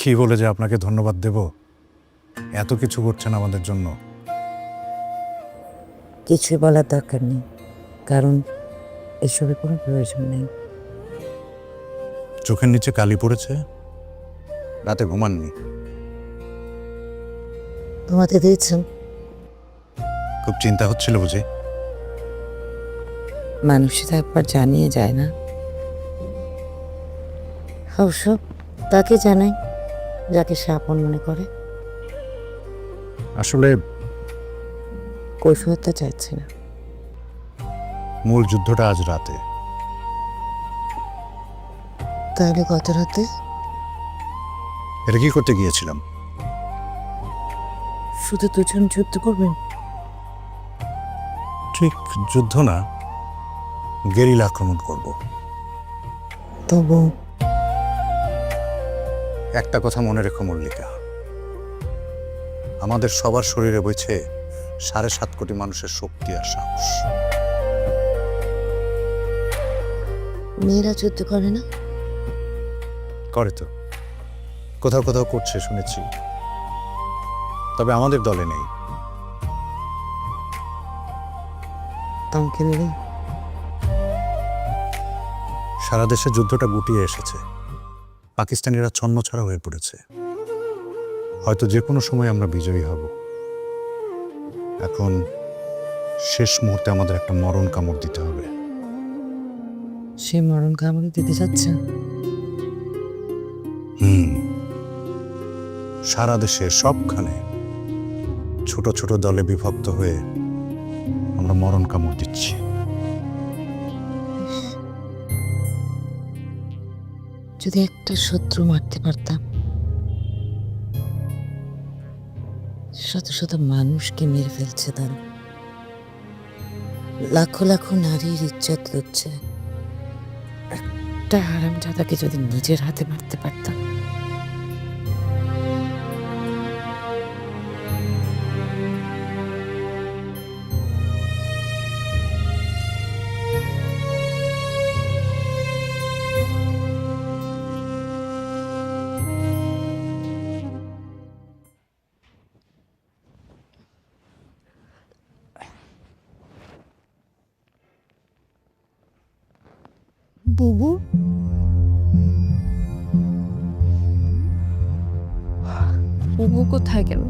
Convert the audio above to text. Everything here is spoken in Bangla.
কি বলে যে আপনাকে ধন্যবাদ দেব? এত কিছু করছেন আমাদের জন্য। কিছুই বলার দরকার নেই, কারণ এসবের কোনো প্রয়োজন নেই। চোখের নিচে কালি পড়েছে, রাতে ঘুমাননি। ঘুমাতে দিয়েছেন? খুব চিন্তা হচ্ছিল বুঝি? মানুষ তো একবার জানিয়ে যায় না। অবশ্য তাকে জানাই যাকে সে আপন মনে করে। আসলে কৈফিয়তটা চাইছে না। মূল যুদ্ধটা আজ রাতে। তাহলে গত রাতে এটা কি করতে গিয়েছিলাম? শুধু দুজন যুদ্ধ করবেন? ঠিক যুদ্ধ না, গেরিলা আক্রমণ করব। তবু একটা কথা মনে রেখো মল্লিকা, আমাদের সবার শরীরে বইছে 7.5 কোটি মানুষের শক্তি আর সাহস। মেয়েরা যুদ্ধ করে না? করে তো, কোথাও কোথাও করছে শুনেছি, তবে আমাদের দলে নেই। তোমাকে নেই? সারা দেশে যুদ্ধটা গুটিয়ে এসেছে, পাকিস্তানিরা ছন্নছাড়া হয়ে পড়েছে। হয়তো যে কোনো সময় আমরা বিজয়ী হব। এখন শেষ মুহূর্তে আমাদের একটা মরণ কামড় দিতে হবে। সে মরণ কামড় দিতে যাচ্ছে? সারা দেশে সবখানে ছোট ছোট দলে বিভক্ত হয়ে আমরা মরণ কামড় দিচ্ছি। যদি একটা শত্রু মারতে পারতাম। শত শত মানুষকে মেরে ফেলছে তারা, লাখো লাখো নারীর ইজ্জত হচ্ছে। একটা হারামজাদাকে যদি নিজের হাতে মারতে পারতাম। বুবু, বুবু কোথায় গেল?